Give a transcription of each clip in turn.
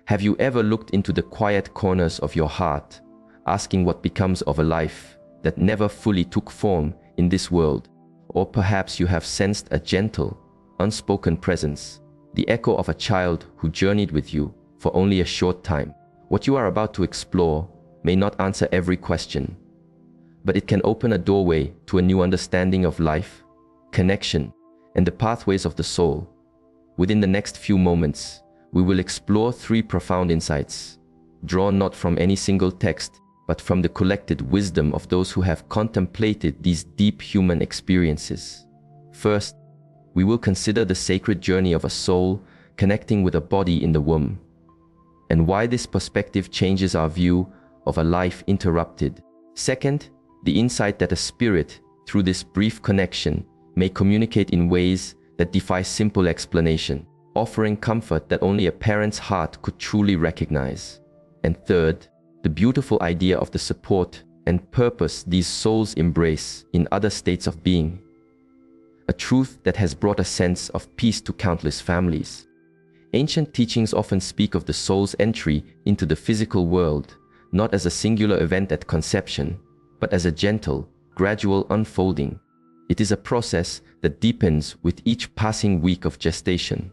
Have you ever looked into the quiet corners of your heart, asking what becomes of a life that never fully took form in this world? Or perhaps you have sensed a gentle, unspoken presence, the echo of a child who journeyed with you for only a short time. What you are about to explore may not answer every question, but it can open a doorway to a new understanding of life, connection, and the pathways of the soul. Within the next few moments, we will explore 3 profound insights, drawn not from any single text, but from the collected wisdom of those who have contemplated these deep human experiences. First, we will consider the sacred journey of a soul connecting with a body in the womb, and why this perspective changes our view of a life interrupted. Second, the insight that a spirit, through this brief connection, may communicate in ways that defy simple explanation, offering comfort that only a parent's heart could truly recognize. And third, the beautiful idea of the support and purpose these souls embrace in other states of being, a truth that has brought a sense of peace to countless families. Ancient teachings often speak of the soul's entry into the physical world, not as a singular event at conception, but as a gentle, gradual unfolding. It is a process that deepens with each passing week of gestation.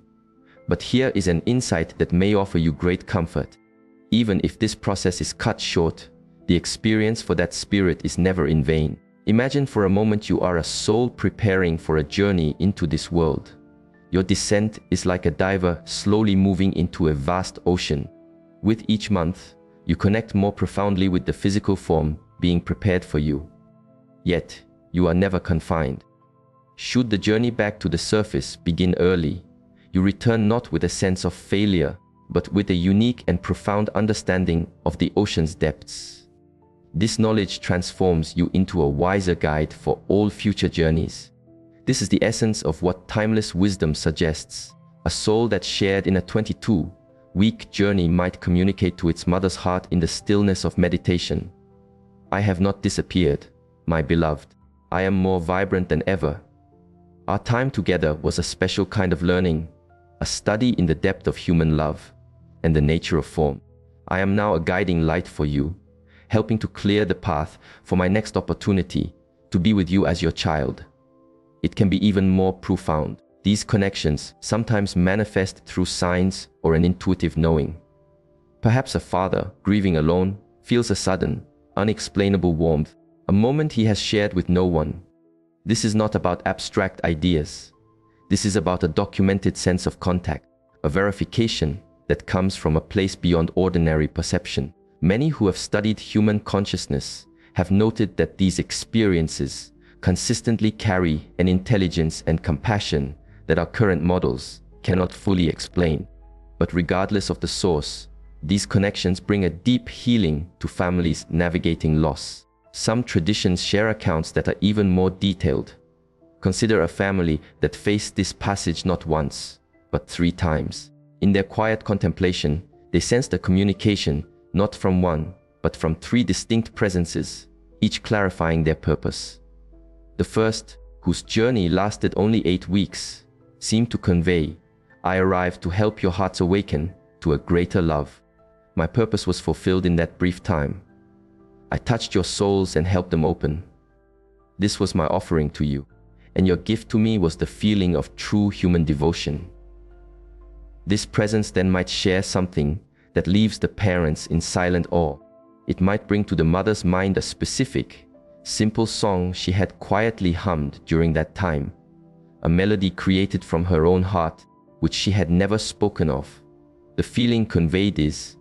But here is an insight that may offer you great comfort. Even if this process is cut short, the experience for that spirit is never in vain. Imagine for a moment you are a soul preparing for a journey into this world. Your descent is like a diver slowly moving into a vast ocean. With each month, you connect more profoundly with the physical form being prepared for you. Yet, you are never confined. Should the journey back to the surface begin early, you return not with a sense of failure, but with a unique and profound understanding of the ocean's depths. This knowledge transforms you into a wiser guide for all future journeys. This is the essence of what timeless wisdom suggests. A soul that shared in a 22-week journey might communicate to its mother's heart in the stillness of meditation. I have not disappeared, my beloved. I am more vibrant than ever. Our time together was a special kind of learning, a study in the depth of human love and the nature of form. I am now a guiding light for you, helping to clear the path for my next opportunity to be with you as your child. It can be even more profound. These connections sometimes manifest through signs or an intuitive knowing. Perhaps a father, grieving alone, feels a sudden, unexplainable warmth, a moment he has shared with no one. This is not about abstract ideas. This is about a documented sense of contact, a verification that comes from a place beyond ordinary perception. Many who have studied human consciousness have noted that these experiences consistently carry an intelligence and compassion that our current models cannot fully explain. But regardless of the source, these connections bring a deep healing to families navigating loss. Some traditions share accounts that are even more detailed. Consider a family that faced this passage not once, but 3 times. In their quiet contemplation, they sensed a communication not from one, but from 3 distinct presences, each clarifying their purpose. The first, whose journey lasted only 8 weeks, seemed to convey, "I arrived to help your hearts awaken to a greater love. My purpose was fulfilled in that brief time. I touched your souls and helped them open. This was my offering to you, and your gift to me was the feeling of true human devotion." This presence then might share something that leaves the parents in silent awe. It might bring to the mother's mind a specific, simple song she had quietly hummed during that time, a melody created from her own heart, which she had never spoken of. The feeling conveyed is,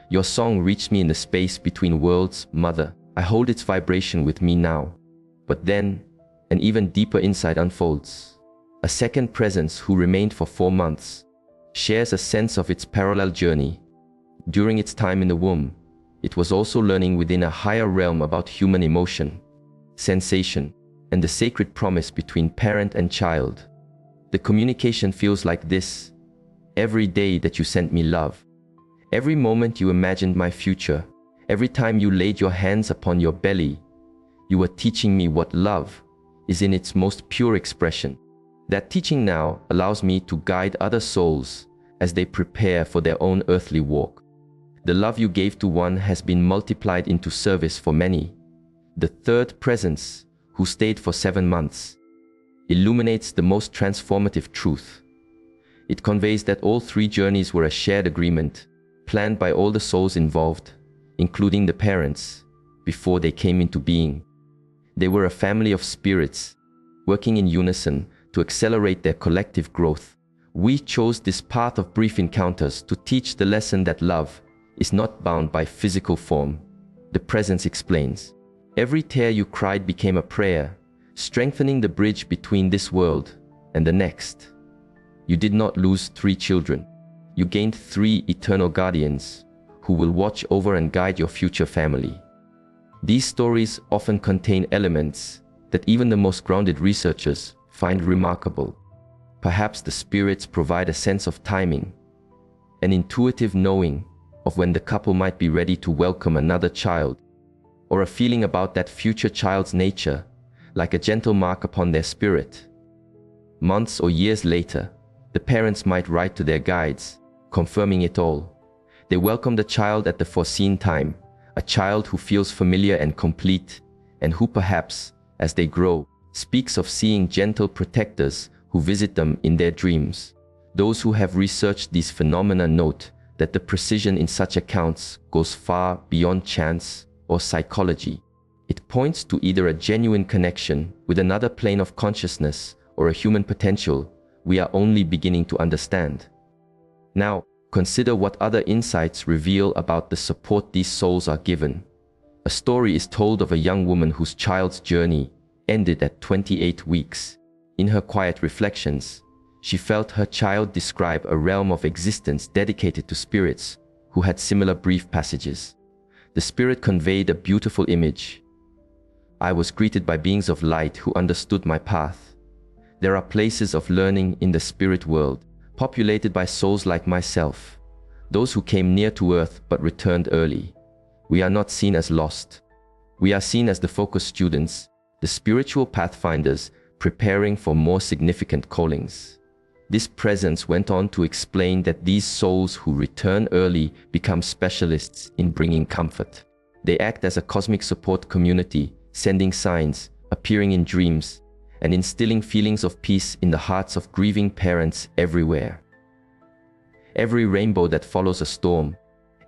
"Your song reached me in the space between worlds, mother. I hold its vibration with me now." But then, an even deeper insight unfolds. A second presence, who remained for 4 months, shares a sense of its parallel journey. During its time in the womb, it was also learning within a higher realm about human emotion, sensation, and the sacred promise between parent and child. The communication feels like this: "Every day that you sent me love, every moment you imagined my future, every time you laid your hands upon your belly, you were teaching me what love is in its most pure expression." That teaching now allows me to guide other souls as they prepare for their own earthly walk. The love you gave to one has been multiplied into service for many. The third presence, who stayed for 7 months, illuminates the most transformative truth. It conveys that all 3 journeys were a shared agreement, planned by all the souls involved, including the parents, before they came into being. They were a family of spirits, working in unison to accelerate their collective growth. We chose this path of brief encounters to teach the lesson that love is not bound by physical form. The presence explains. Every tear you cried became a prayer, strengthening the bridge between this world and the next. You did not lose 3 children. You gained 3 eternal guardians who will watch over and guide your future family. These stories often contain elements that even the most grounded researchers find remarkable. Perhaps the spirits provide a sense of timing, an intuitive knowing of when the couple might be ready to welcome another child, or a feeling about that future child's nature, like a gentle mark upon their spirit. Months or years later, the parents might write to their guides, confirming it all. They welcome the child at the foreseen time, a child who feels familiar and complete, and who perhaps, as they grow, speaks of seeing gentle protectors who visit them in their dreams. Those who have researched these phenomena note that the precision in such accounts goes far beyond chance or psychology. It points to either a genuine connection with another plane of consciousness or a human potential we are only beginning to understand. Now, consider what other insights reveal about the support these souls are given. A story is told of a young woman whose child's journey ended at 28 weeks. In her quiet reflections, she felt her child describe a realm of existence dedicated to spirits who had similar brief passages. The spirit conveyed a beautiful image. I was greeted by beings of light who understood my path. There are places of learning in the spirit world, populated by souls like myself, those who came near to earth but returned early. We are not seen as lost. We are seen as the focused students, the spiritual pathfinders preparing for more significant callings. This presence went on to explain that these souls who return early become specialists in bringing comfort. They act as a cosmic support community, sending signs, appearing in dreams, and instilling feelings of peace in the hearts of grieving parents everywhere. Every rainbow that follows a storm,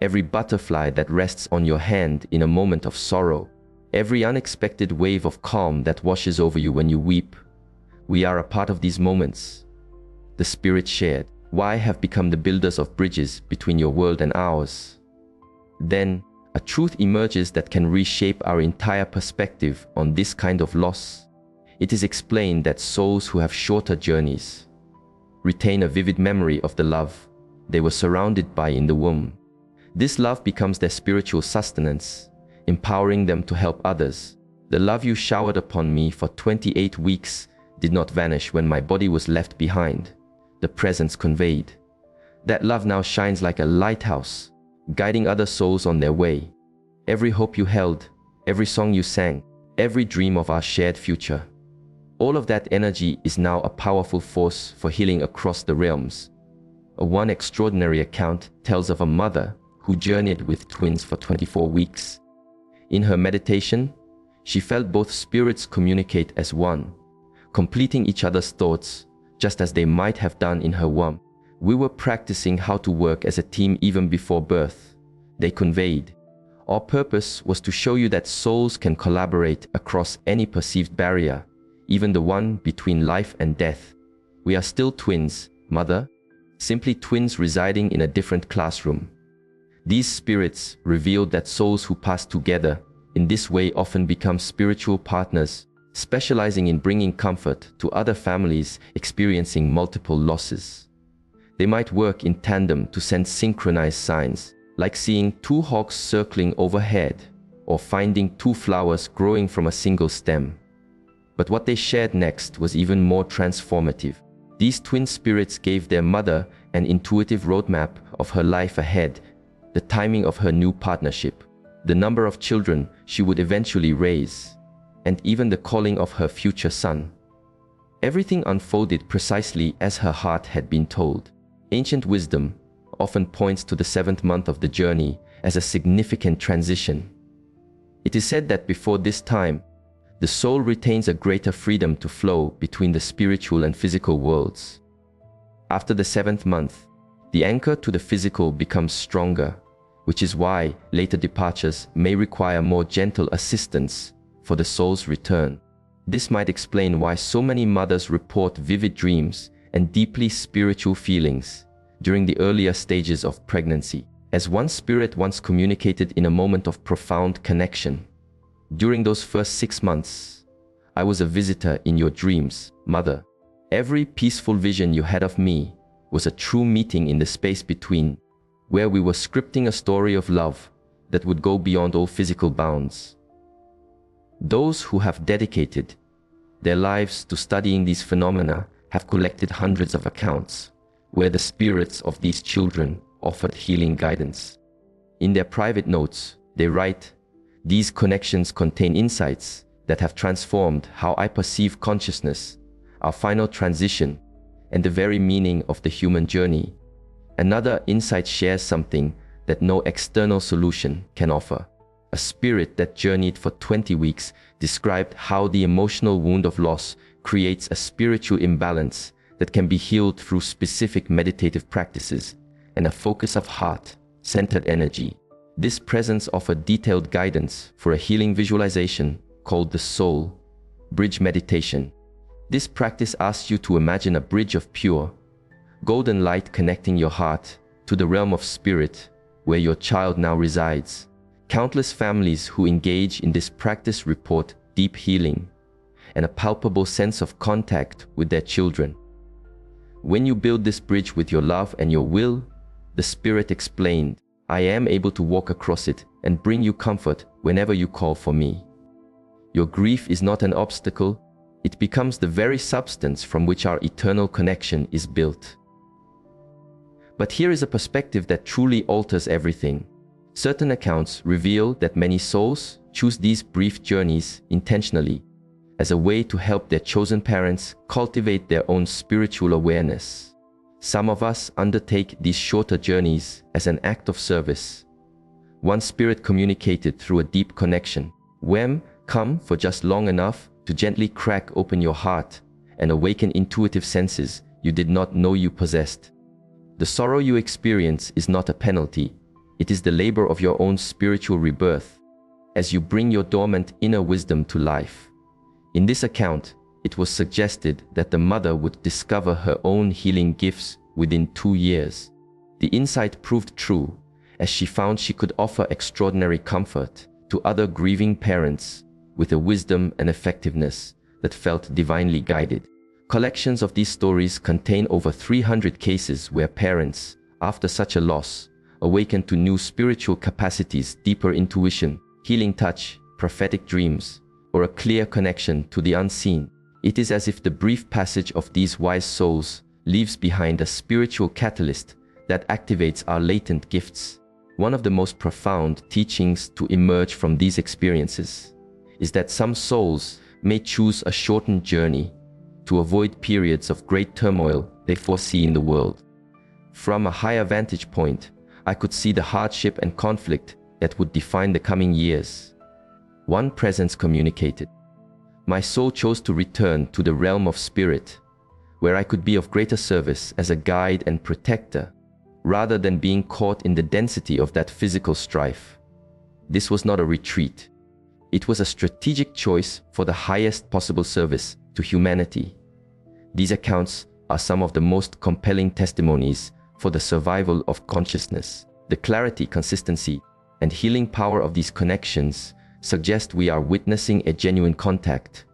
every butterfly that rests on your hand in a moment of sorrow, every unexpected wave of calm that washes over you when you weep, we are a part of these moments. The spirit shared. Why have become the builders of bridges between your world and ours? Then, a truth emerges that can reshape our entire perspective on this kind of loss. It is explained that souls who have shorter journeys retain a vivid memory of the love they were surrounded by in the womb. This love becomes their spiritual sustenance, empowering them to help others. The love you showered upon me for 28 weeks did not vanish when my body was left behind. The presence conveyed. That love now shines like a lighthouse, guiding other souls on their way. Every hope you held, every song you sang, every dream of our shared future. All of that energy is now a powerful force for healing across the realms. One extraordinary account tells of a mother who journeyed with twins for 24 weeks. In her meditation, she felt both spirits communicate as one, completing each other's thoughts, just as they might have done in her womb. We were practicing how to work as a team even before birth, they conveyed. Our purpose was to show you that souls can collaborate across any perceived barrier, even the one between life and death. We are still twins, mother, simply twins residing in a different classroom. These spirits revealed that souls who pass together in this way often become spiritual partners, specializing in bringing comfort to other families experiencing multiple losses. They might work in tandem to send synchronized signs, like seeing 2 hawks circling overhead or finding 2 flowers growing from a single stem. But what they shared next was even more transformative. These twin spirits gave their mother an intuitive roadmap of her life ahead, the timing of her new partnership, the number of children she would eventually raise, and even the calling of her future son. Everything unfolded precisely as her heart had been told. Ancient wisdom often points to the 7th month of the journey as a significant transition. It is said that before this time, the soul retains a greater freedom to flow between the spiritual and physical worlds. After the 7th month, the anchor to the physical becomes stronger, which is why later departures may require more gentle assistance for the soul's return. This might explain why so many mothers report vivid dreams and deeply spiritual feelings during the earlier stages of pregnancy, as one spirit once communicated in a moment of profound connection. During those first 6 months, I was a visitor in your dreams, Mother. Every peaceful vision you had of me was a true meeting in the space between, where we were scripting a story of love that would go beyond all physical bounds. Those who have dedicated their lives to studying these phenomena have collected hundreds of accounts where the spirits of these children offered healing guidance. In their private notes, they write, "These connections contain insights that have transformed how I perceive consciousness, our final transition, and the very meaning of the human journey." Another insight shares something that no external solution can offer. A spirit that journeyed for 20 weeks described how the emotional wound of loss creates a spiritual imbalance that can be healed through specific meditative practices and a focus of heart-centered energy. This presence offered detailed guidance for a healing visualization called the Soul Bridge Meditation. This practice asks you to imagine a bridge of pure, golden light connecting your heart to the realm of spirit where your child now resides. Countless families who engage in this practice report deep healing and a palpable sense of contact with their children. When you build this bridge with your love and your will, the Spirit explained, "I am able to walk across it and bring you comfort whenever you call for me." Your grief is not an obstacle, it becomes the very substance from which our eternal connection is built. But here is a perspective that truly alters everything. Certain accounts reveal that many souls choose these brief journeys intentionally as a way to help their chosen parents cultivate their own spiritual awareness. Some of us undertake these shorter journeys as an act of service. One spirit communicated through a deep connection. "Wem, come for just long enough to gently crack open your heart and awaken intuitive senses you did not know you possessed." The sorrow you experience is not a penalty. It is the labor of your own spiritual rebirth as you bring your dormant inner wisdom to life. In this account, it was suggested that the mother would discover her own healing gifts within 2 years. The insight proved true, as she found she could offer extraordinary comfort to other grieving parents with a wisdom and effectiveness that felt divinely guided. Collections of these stories contain over 300 cases where parents, after such a loss, awakened to new spiritual capacities, deeper intuition, healing touch, prophetic dreams, or a clear connection to the unseen. It is as if the brief passage of these wise souls leaves behind a spiritual catalyst that activates our latent gifts. One of the most profound teachings to emerge from these experiences is that some souls may choose a shortened journey to avoid periods of great turmoil they foresee in the world. From a higher vantage point, I could see the hardship and conflict that would define the coming years. One presence communicated, "My soul chose to return to the realm of spirit, where I could be of greater service as a guide and protector, rather than being caught in the density of that physical strife." This was not a retreat. It was a strategic choice for the highest possible service to humanity. These accounts are some of the most compelling testimonies for the survival of consciousness. The clarity, consistency, and healing power of these connections suggest we are witnessing a genuine contact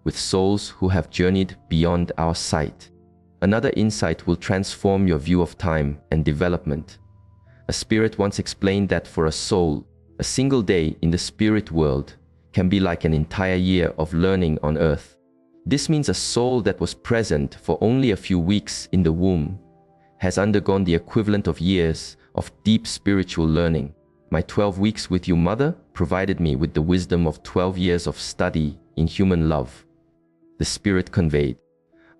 with souls who have journeyed beyond our sight. Another insight will transform your view of time and development. A spirit once explained that for a soul, a single day in the spirit world can be like an entire year of learning on earth. This means a soul that was present for only a few weeks in the womb has undergone the equivalent of years of deep spiritual learning. My 12 weeks with you, Mother, provided me with the wisdom of 12 years of study in human love. The Spirit conveyed,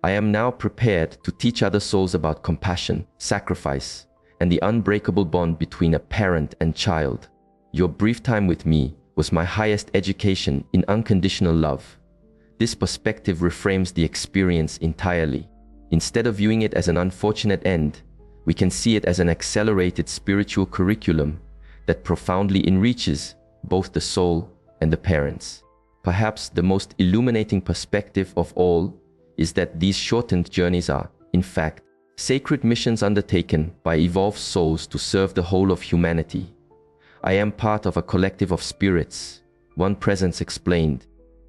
I am now prepared to teach other souls about compassion, sacrifice, and the unbreakable bond between a parent and child. Your brief time with me was my highest education in unconditional love. This perspective reframes the experience entirely. Instead of viewing it as an unfortunate end, we can see it as an accelerated spiritual curriculum that profoundly enriches both the soul and the parents. Perhaps the most illuminating perspective of all is that these shortened journeys are, in fact, sacred missions undertaken by evolved souls to serve the whole of humanity. I am part of a collective of spirits, one presence explained,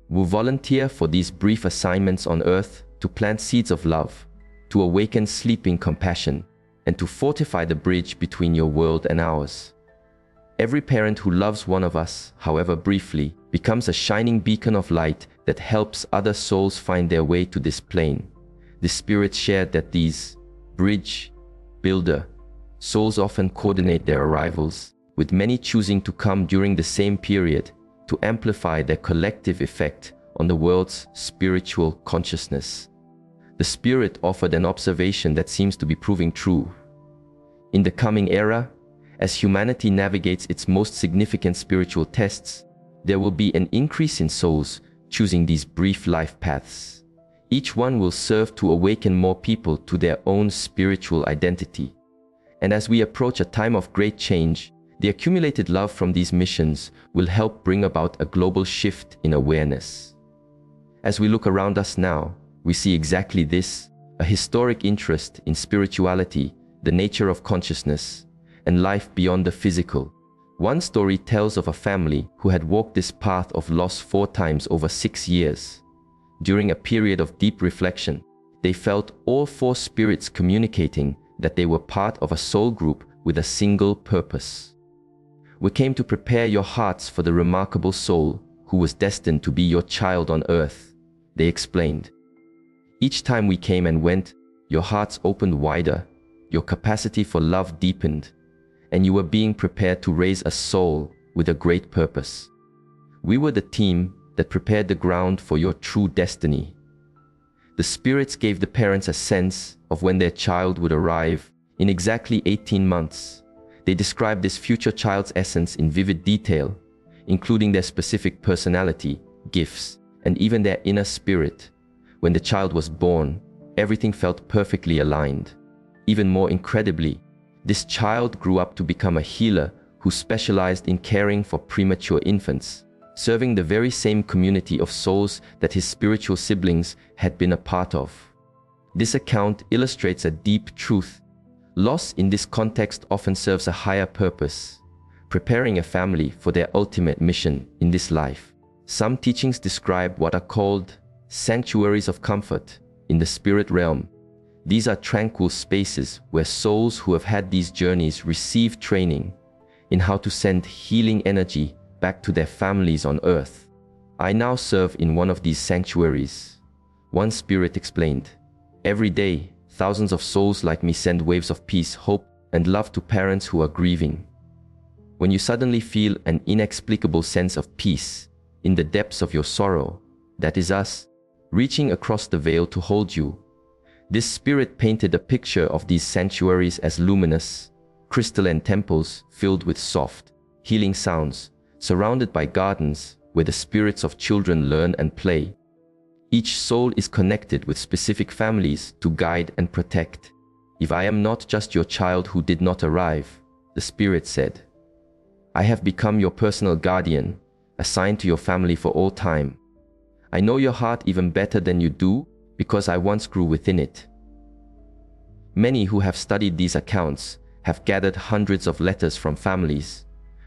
who volunteer for these brief assignments on earth to plant seeds of love, to awaken sleeping compassion, and to fortify the bridge between your world and ours. Every parent who loves one of us, however briefly, becomes a shining beacon of light that helps other souls find their way to this plane. The spirits shared that these bridge builder souls often coordinate their arrivals, with many choosing to come during the same period to amplify their collective effect on the world's spiritual consciousness. The Spirit offered an observation that seems to be proving true. In the coming era, as humanity navigates its most significant spiritual tests, there will be an increase in souls choosing these brief life paths. Each one will serve to awaken more people to their own spiritual identity. And as we approach a time of great change, the accumulated love from these missions will help bring about a global shift in awareness. As we look around us now, we see exactly this, a historic interest in spirituality, the nature of consciousness, and life beyond the physical. One story tells of a family who had walked this path of loss 4 times over 6 years. During a period of deep reflection, they felt all 4 spirits communicating that they were part of a soul group with a single purpose. We came to prepare your hearts for the remarkable soul who was destined to be your child on earth, they explained. Each time we came and went, your hearts opened wider, your capacity for love deepened, and you were being prepared to raise a soul with a great purpose. We were the team that prepared the ground for your true destiny. The spirits gave the parents a sense of when their child would arrive in exactly 18 months. They described this future child's essence in vivid detail, including their specific personality, gifts, and even their inner spirit. When the child was born, everything felt perfectly aligned. Even more incredibly, this child grew up to become a healer who specialized in caring for premature infants, serving the very same community of souls that his spiritual siblings had been a part of. This account illustrates a deep truth. Loss in this context often serves a higher purpose, preparing a family for their ultimate mission in this life. Some teachings describe what are called sanctuaries of comfort in the spirit realm. These are tranquil spaces where souls who have had these journeys receive training in how to send healing energy back to their families on earth. I now serve in one of these sanctuaries. One spirit explained, every day, thousands of souls like me send waves of peace, hope, and love to parents who are grieving. When you suddenly feel an inexplicable sense of peace in the depths of your sorrow, that is us, reaching across the veil to hold you. This spirit painted a picture of these sanctuaries as luminous, crystalline temples filled with soft, healing sounds, surrounded by gardens where the spirits of children learn and play. Each soul is connected with specific families to guide and protect. If I am not just your child who did not arrive, the spirit said, I have become your personal guardian, assigned to your family for all time. I know your heart even better than you do because I once grew within it. Many who have studied these accounts have gathered hundreds of letters from families,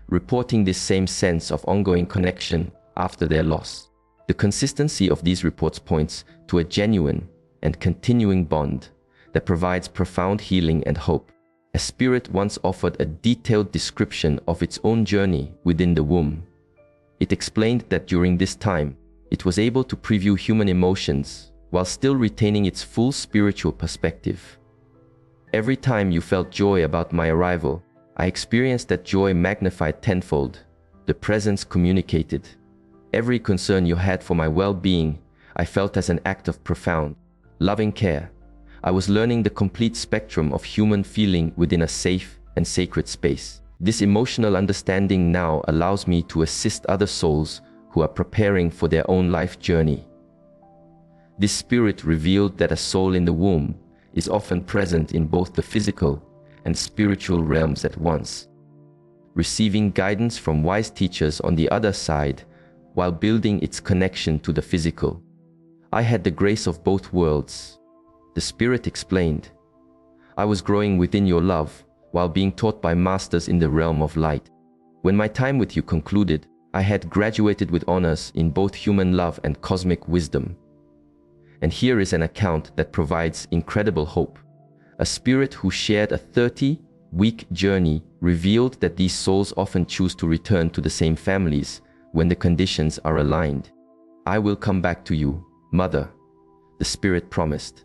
reporting this same sense of ongoing connection after their loss. The consistency of these reports points to a genuine and continuing bond that provides profound healing and hope. A spirit once offered a detailed description of its own journey within the womb. It explained that during this time, it was able to preview human emotions while still retaining its full spiritual perspective. Every time you felt joy about my arrival, I experienced that joy magnified tenfold. The presence communicated. Every concern you had for my well-being, I felt as an act of profound, loving care. I was learning the complete spectrum of human feeling within a safe and sacred space. This emotional understanding now allows me to assist other souls who are preparing for their own life journey. This spirit revealed that a soul in the womb is often present in both the physical and spiritual realms at once, receiving guidance from wise teachers on the other side while building its connection to the physical. I had the grace of both worlds. The spirit explained, I was growing within your love while being taught by masters in the realm of light. When my time with you concluded, I had graduated with honors in both human love and cosmic wisdom. And here is an account that provides incredible hope. A spirit who shared a 30-week journey revealed that these souls often choose to return to the same families when the conditions are aligned. I will come back to you, Mother, the spirit promised.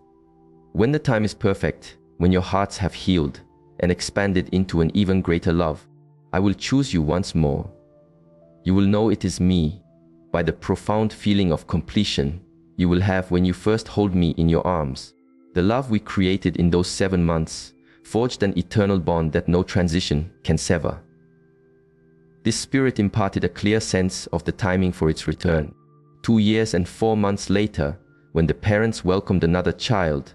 When the time is perfect, when your hearts have healed and expanded into an even greater love, I will choose you once more. You will know it is me by the profound feeling of completion you will have when you first hold me in your arms. The love we created in those 7 months forged an eternal bond that no transition can sever. This spirit imparted a clear sense of the timing for its return. 2 years and 4 months later, when the parents welcomed another child,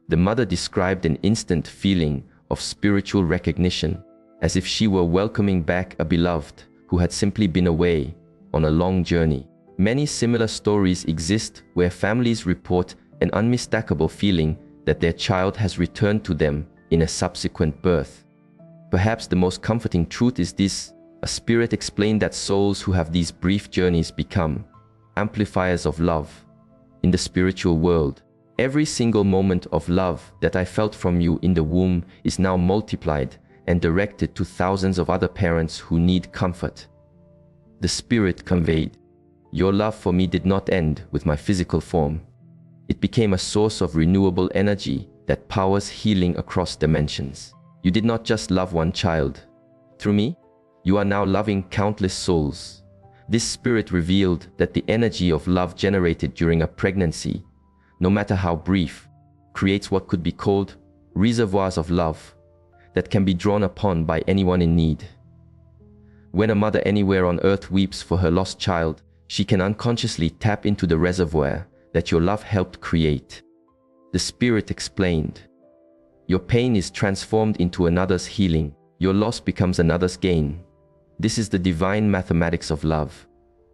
the mother described an instant feeling of spiritual recognition, as if she were welcoming back a beloved who had simply been away on a long journey. Many similar stories exist where families report an unmistakable feeling that their child has returned to them in a subsequent birth. Perhaps the most comforting truth is this: a spirit explained that souls who have these brief journeys become amplifiers of love in the spiritual world. Every single moment of love that I felt from you in the womb is now multiplied and directed to thousands of other parents who need comfort. The spirit conveyed, your love for me did not end with my physical form. It became a source of renewable energy that powers healing across dimensions. You did not just love one child. Through me, you are now loving countless souls. This spirit revealed that the energy of love generated during a pregnancy, no matter how brief, creates what could be called reservoirs of love that can be drawn upon by anyone in need. When a mother anywhere on earth weeps for her lost child, she can unconsciously tap into the reservoir that your love helped create. The spirit explained, your pain is transformed into another's healing. Your loss becomes another's gain. This is the divine mathematics of love.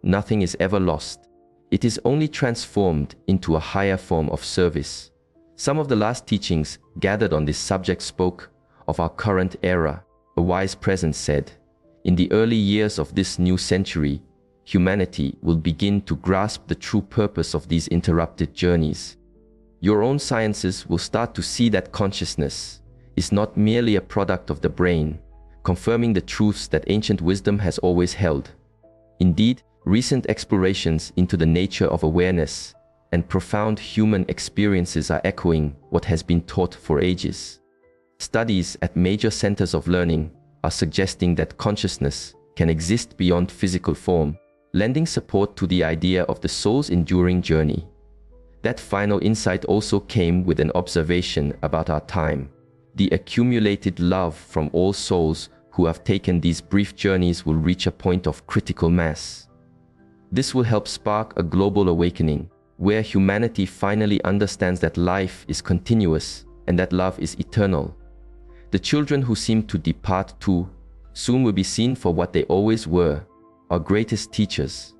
Nothing is ever lost. It is only transformed into a higher form of service. Some of the last teachings gathered on this subject spoke of our current era. A wise presence said, in the early years of this new century, humanity will begin to grasp the true purpose of these interrupted journeys. Your own sciences will start to see that consciousness is not merely a product of the brain, confirming the truths that ancient wisdom has always held. Indeed, recent explorations into the nature of awareness and profound human experiences are echoing what has been taught for ages. Studies at major centers of learning are suggesting that consciousness can exist beyond physical form, lending support to the idea of the soul's enduring journey. That final insight also came with an observation about our time. The accumulated love from all souls who have taken these brief journeys will reach a point of critical mass. This will help spark a global awakening, where humanity finally understands that life is continuous and that love is eternal. The children who seem to depart too soon will be seen for what they always were, our greatest teachers.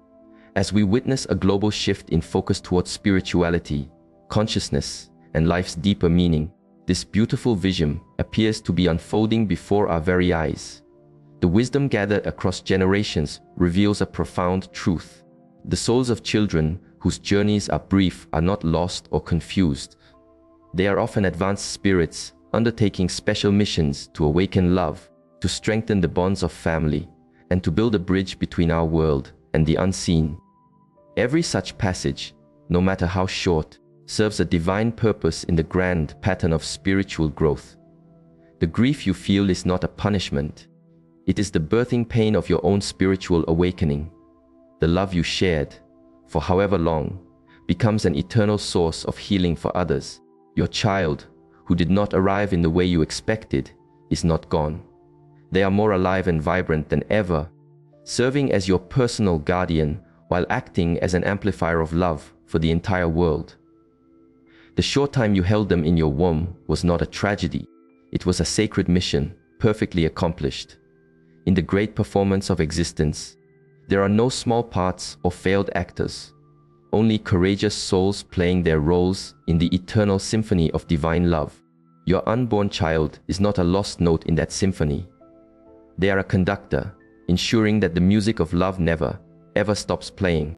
As we witness a global shift in focus towards spirituality, consciousness, and life's deeper meaning, this beautiful vision appears to be unfolding before our very eyes. The wisdom gathered across generations reveals a profound truth. The souls of children whose journeys are brief are not lost or confused. They are often advanced spirits undertaking special missions to awaken love, to strengthen the bonds of family, and to build a bridge between our world and the unseen. Every such passage, no matter how short, serves a divine purpose in the grand pattern of spiritual growth. The grief you feel is not a punishment. It is the birthing pain of your own spiritual awakening. The love you shared, for however long, becomes an eternal source of healing for others. Your child, who did not arrive in the way you expected, is not gone. They are more alive and vibrant than ever, serving as your personal guardian while acting as an amplifier of love for the entire world. The short time you held them in your womb was not a tragedy. It was a sacred mission, perfectly accomplished. In the great performance of existence, there are no small parts or failed actors, only courageous souls playing their roles in the eternal symphony of divine love. Your unborn child is not a lost note in that symphony. They are a conductor, ensuring that the music of love never, ever stops playing.